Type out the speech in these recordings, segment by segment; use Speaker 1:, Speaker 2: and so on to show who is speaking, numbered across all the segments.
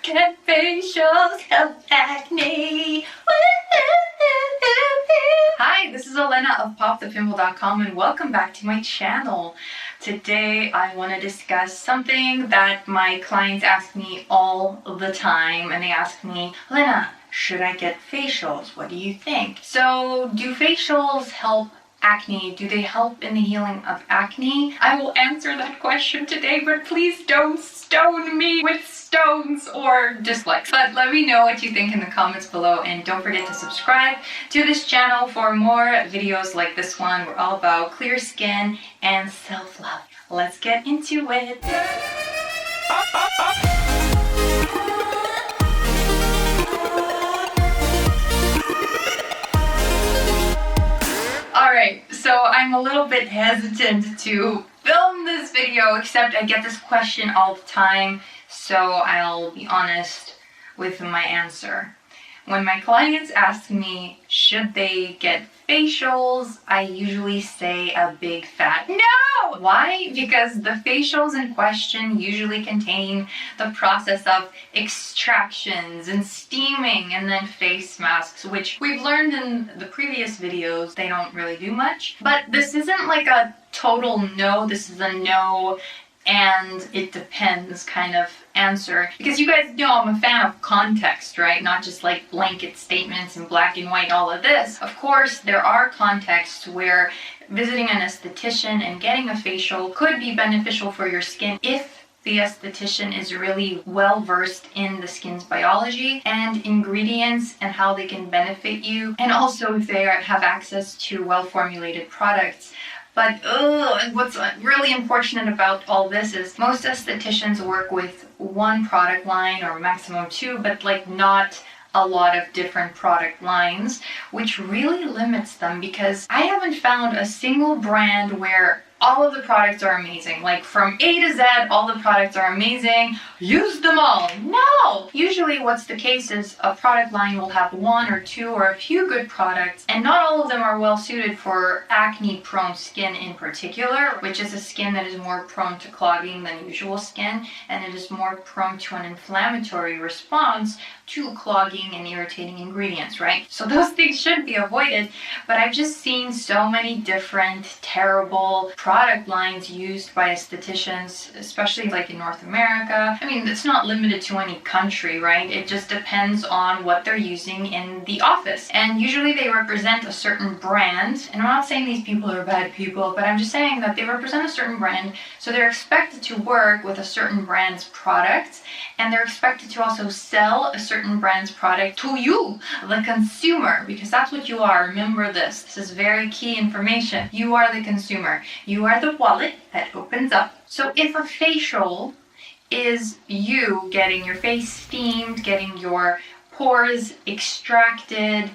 Speaker 1: Can facials help acne? Hi, this is Olena of popthepimple.com and welcome back to my channel. Today I want to discuss something that my clients ask me all the time, and they ask me, Olena, should I get facials? What do you think? So, do facials help acne? Do they help in the healing of acne? I will answer that question today, but please don't stone me with stones or dislikes. But let me know what you think in the comments below, and don't forget to subscribe to this channel for more videos like this one. We're all about clear skin and self-love. Let's get into it. Alright, so I'm a little bit hesitant to film this video, except I get this question all the time, so I'll be honest with my answer. When my clients ask me, should they get facials, I usually say a big fat no! Why? Because the facials in question usually contain the process of extractions and steaming and then face masks, which we've learned in the previous videos they don't really do much. But this isn't like a total no, this is a no and it depends kind of answer, because you guys know I'm a fan of context, right? Not just like blanket statements in black and white, all of this. Of course, there are contexts where visiting an esthetician and getting a facial could be beneficial for your skin if the esthetician is really well versed in the skin's biology and ingredients and how they can benefit you, and also if they have access to well-formulated products. But what's really unfortunate about all this is most estheticians work with one product line or maximum two, but like not a lot of different product lines, which really limits them, because I haven't found a single brand where all of the products are amazing. Like from A to Z, all the products are amazing. Use them all. No! Usually what's the case is a product line will have one or two or a few good products, and not all of them are well suited for acne-prone skin in particular, which is a skin that is more prone to clogging than usual skin, and it is more prone to an inflammatory response to clogging and irritating ingredients, right? So those things should be avoided, but I've just seen so many different terrible product lines used by estheticians, especially like in North America. I mean, it's not limited to any country, right? It just depends on what they're using in the office. And usually they represent a certain brand. And I'm not saying these people are bad people, but I'm just saying that they represent a certain brand. So they're expected to work with a certain brand's products, and they're expected to also sell a certain brand's product to you, the consumer, because that's what you are. Remember this. This is very key information. You are the consumer. You are the wallet that opens up. So if a facial is you getting your face steamed, getting your pores extracted,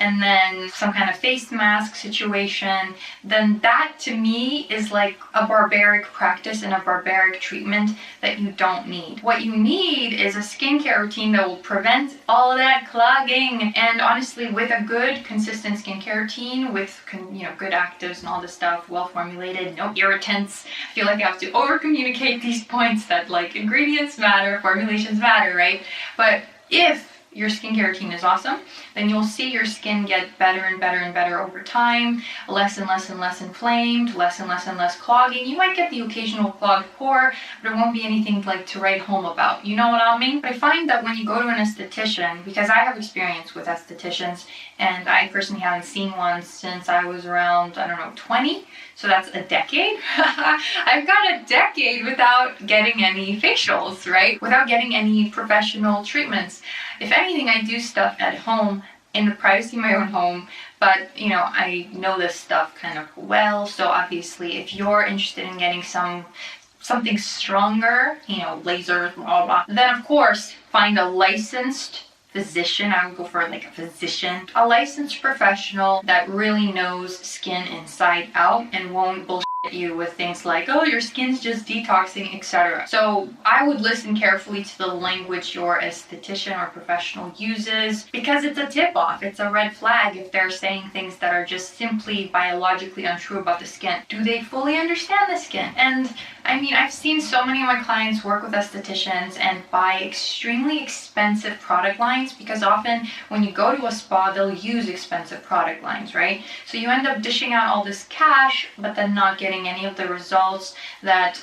Speaker 1: and then some kind of face mask situation, then that to me is like a barbaric practice and a barbaric treatment that you don't need. What you need is a skincare routine that will prevent all of that clogging. And honestly, with a good, consistent skincare routine, with good actives and all this stuff, well formulated, no irritants. I feel like I have to over communicate these points that like ingredients matter, formulations matter, right? But if your skincare routine is awesome, then you'll see your skin get better and better and better over time, less and less and less inflamed, less and less and less clogging. You might get the occasional clogged pore, but it won't be anything like to write home about. You know what I mean? But I find that when you go to an esthetician, because I have experience with estheticians, and I personally haven't seen one since I was around, 20, so that's a decade. I've got a decade without getting any facials, right? Without getting any professional treatments. If anything, I do stuff at home in the privacy of my own home, but I know this stuff kind of well, so obviously if you're interested in getting something stronger, lasers, blah, blah, then of course find a licensed physician. I would go for like a physician, a licensed professional that really knows skin inside out and won't bullshit you with things like, oh, your skin's just detoxing, etc. So I would listen carefully to the language your esthetician or professional uses, because it's a tip-off, it's a red flag if they're saying things that are just simply biologically untrue about the skin. Do they fully understand the skin? And I mean, I've seen so many of my clients work with estheticians and buy extremely expensive product lines, because often when you go to a spa, they'll use expensive product lines, right? So you end up dishing out all this cash, but then not getting any of the results that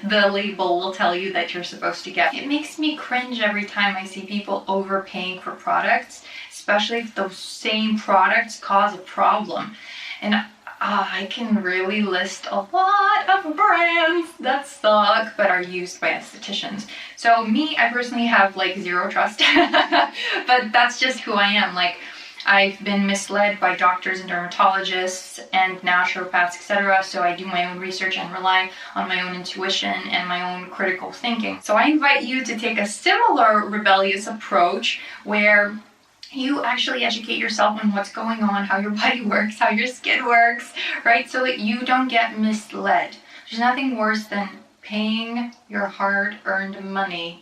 Speaker 1: the label will tell you that you're supposed to get. It makes me cringe every time I see people overpaying for products, especially if those same products cause a problem. And I can really list a lot of brands that suck but are used by estheticians. So me, I personally have like zero trust, but that's just who I am. Like, I've been misled by doctors and dermatologists and naturopaths, etc. So I do my own research and rely on my own intuition and my own critical thinking. So I invite you to take a similar rebellious approach where you actually educate yourself on what's going on, how your body works, how your skin works, right? So that you don't get misled. There's nothing worse than paying your hard-earned money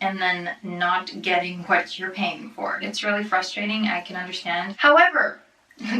Speaker 1: and then not getting what you're paying for. It's really frustrating, I can understand. However,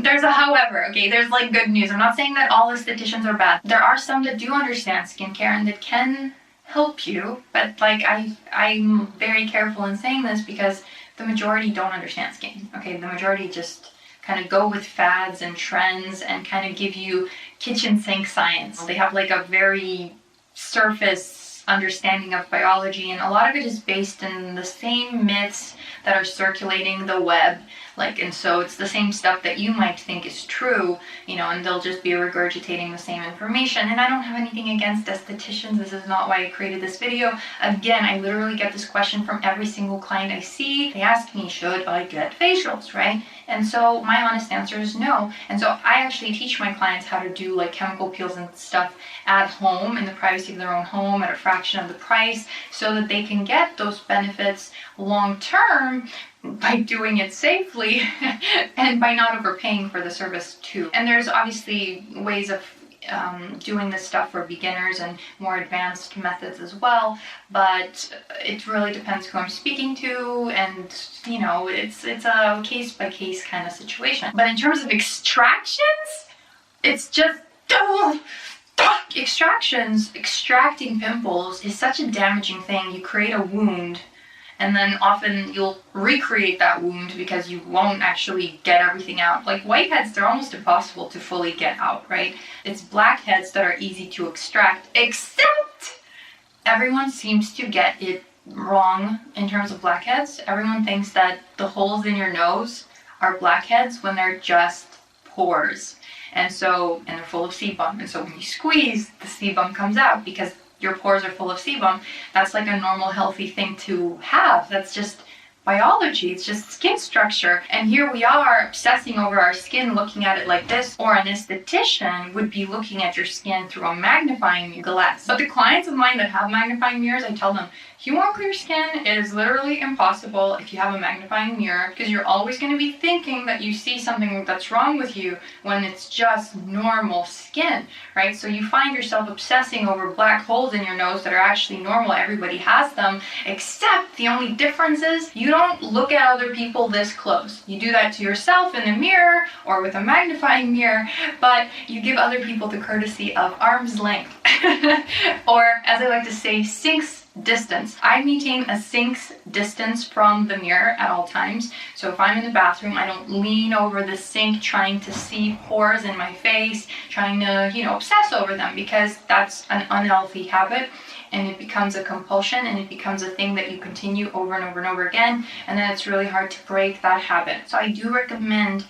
Speaker 1: there's a however, okay? There's like good news. I'm not saying that all estheticians are bad. There are some that do understand skincare and that can help you, but like I'm very careful in saying this because the majority don't understand skin, okay? The majority just kind of go with fads and trends and kind of give you kitchen sink science. They have like a very surface understanding of biology, and a lot of it is based in the same myths that are circulating the web, and so it's the same stuff that you might think is true, and they'll just be regurgitating the same information. And I don't have anything against estheticians. This is not why I created this video. Again, I literally get this question from every single client I see. They ask me, should I get facials, right? And so my honest answer is no. And so I actually teach my clients how to do like chemical peels and stuff at home in the privacy of their own home at a fraction of the price, so that they can get those benefits long term by doing it safely and by not overpaying for the service too. And there's obviously ways of doing this stuff for beginners and more advanced methods as well, but it really depends who I'm speaking to, and it's a case-by-case kind of situation. But in terms of extractions, it's just extracting pimples is such a damaging thing. You create a wound, and then often you'll recreate that wound because you won't actually get everything out. Like whiteheads, they're almost impossible to fully get out, right? It's blackheads that are easy to extract, except everyone seems to get it wrong in terms of blackheads. Everyone thinks that the holes in your nose are blackheads when they're just pores. And they're full of sebum. And so when you squeeze, the sebum comes out because your pores are full of sebum. That's like a normal, healthy thing to have. That's just biology. It's just skin structure. And here we are obsessing over our skin, looking at it like this, or an esthetician would be looking at your skin through a magnifying glass. But the clients of mine that have magnifying mirrors, I tell them, if you want clear skin, it is literally impossible if you have a magnifying mirror, because you're always going to be thinking that you see something that's wrong with you when it's just normal skin, right? So you find yourself obsessing over black holes in your nose that are actually normal. Everybody has them, except the only difference is you don't look at other people this close. You do that to yourself in the mirror or with a magnifying mirror, but you give other people the courtesy of arm's length, or as I like to say, sinks distance. I maintain a sinks distance from the mirror at all times. So if I'm in the bathroom, I don't lean over the sink trying to see pores in my face, trying to, obsess over them, because that's an unhealthy habit, and it becomes a compulsion, and it becomes a thing that you continue over and over and over again, and then it's really hard to break that habit. So I do recommend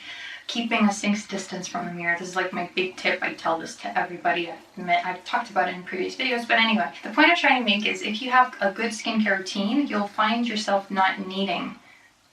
Speaker 1: keeping a sink's distance from the mirror. This is like my big tip. I tell this to everybody. I've talked about it in previous videos, but anyway, the point I'm trying to make is if you have a good skincare routine, you'll find yourself not needing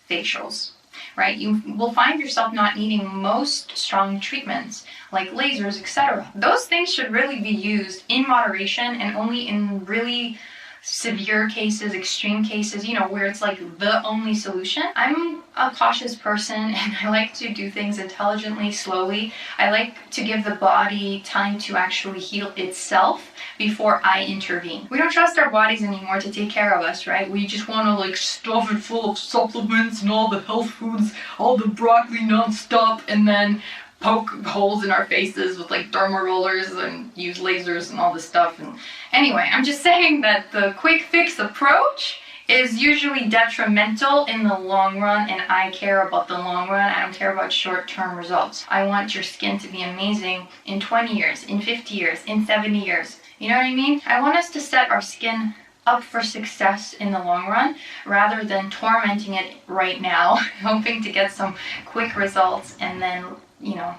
Speaker 1: facials, right? You will find yourself not needing most strong treatments like lasers, etc. Those things should really be used in moderation and only in really severe cases, extreme cases, you know, where it's like the only solution. I'm a cautious person and I like to do things intelligently, slowly. I like to give the body time to actually heal itself before I intervene. We don't trust our bodies anymore to take care of us, right? We just want to like stuff it full of supplements and all the health foods, all the broccoli non-stop, and then poke holes in our faces with like derma rollers and use lasers and all this stuff. And anyway, I'm just saying that the quick fix approach is usually detrimental in the long run, and I care about the long run. I don't care about short-term results. I want your skin to be amazing in 20 years, in 50 years, in 70 years. You know what I mean? I want us to set our skin up for success in the long run rather than tormenting it right now, hoping to get some quick results and then, you know,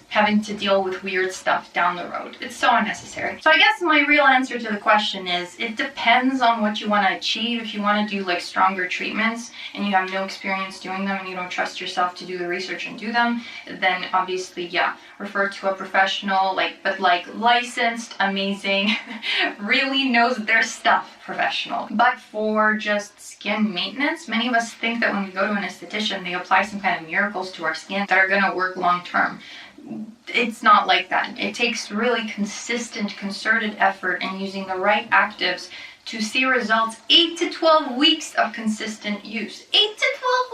Speaker 1: having to deal with weird stuff down the road. It's so unnecessary. So I guess my real answer to the question is it depends on what you want to achieve. If you want to do like stronger treatments and you have no experience doing them and you don't trust yourself to do the research and do them, then obviously, yeah, refer to a professional, but licensed, amazing, really knows their stuff professional. But for just skin maintenance, many of us think that when we go to an esthetician, they apply some kind of miracles to our skin that are going to work long term. It's not like that. It takes really consistent, concerted effort and using the right actives to see results. 8 to 12 weeks of consistent use. 8 to 12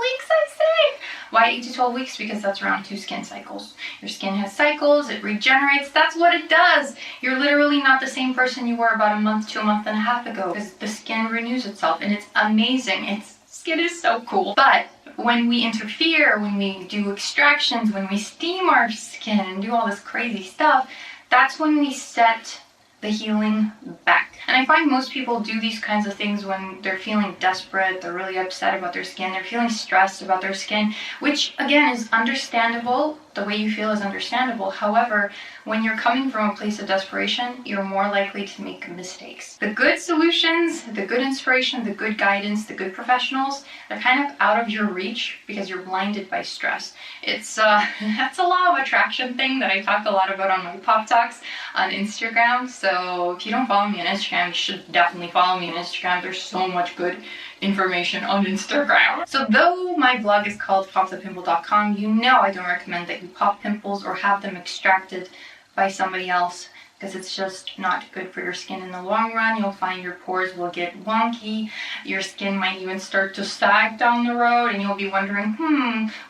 Speaker 1: weeks, I say. Why 8 to 12 weeks? Because that's around 2 skin cycles. Your skin has cycles, it regenerates, that's what it does. You're literally not the same person you were about a month to a month and a half ago because the skin renews itself and it's amazing. Skin is so cool. But when we interfere, when we do extractions, when we steam our skin and do all this crazy stuff, that's when we set the healing back. And I find most people do these kinds of things when they're feeling desperate, they're really upset about their skin, they're feeling stressed about their skin, which again is understandable. The way you feel is understandable. However, when you're coming from a place of desperation, you're more likely to make mistakes. The good solutions, the good inspiration, the good guidance, the good professionals, they're kind of out of your reach because you're blinded by stress. That's a law of attraction thing that I talk a lot about on my pop talks on Instagram. So if you don't follow me on Instagram, you should definitely follow me on Instagram. There's so much good information on Instagram. So though my blog is called popthepimple.com, you know I don't recommend that you pop pimples or have them extracted by somebody else because it's just not good for your skin in the long run. You'll find your pores will get wonky, your skin might even start to sag down the road, and you'll be wondering,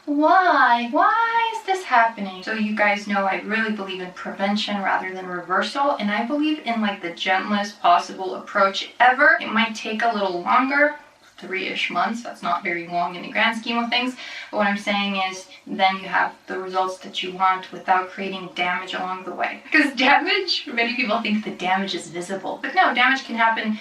Speaker 1: why is this happening? So you guys know I really believe in prevention rather than reversal, and I believe in like the gentlest possible approach ever. It might take a little longer, 3-ish months. That's not very long in the grand scheme of things. But what I'm saying is then you have the results that you want without creating damage along the way. Because damage, many people think the damage is visible. But no, damage can happen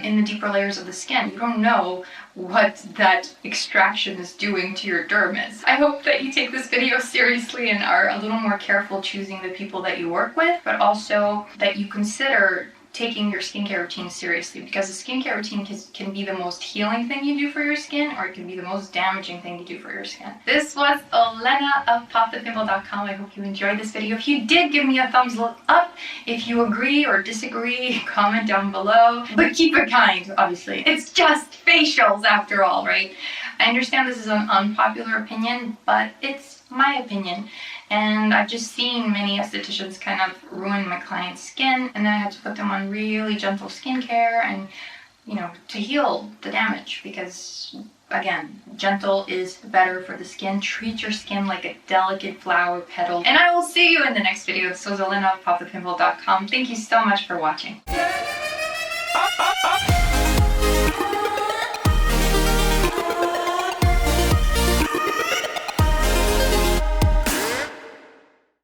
Speaker 1: in the deeper layers of the skin. You don't know what that extraction is doing to your dermis. I hope that you take this video seriously and are a little more careful choosing the people that you work with, but also that you consider taking your skincare routine seriously, because the skincare routine can be the most healing thing you do for your skin, or it can be the most damaging thing you do for your skin. This was Olena of popthepimple.com. I hope you enjoyed this video. If you did, give me a thumbs up. If you agree or disagree, comment down below. But keep it kind, obviously. It's just facials after all, right? I understand this is an unpopular opinion, but it's my opinion. And I've just seen many estheticians kind of ruin my client's skin, and then I had to put them on really gentle skincare and, you know, to heal the damage, because again, gentle is better for the skin. Treat your skin like a delicate flower petal. And I will see you in the next video. This was Olena of popthepimple.com. Thank you so much for watching.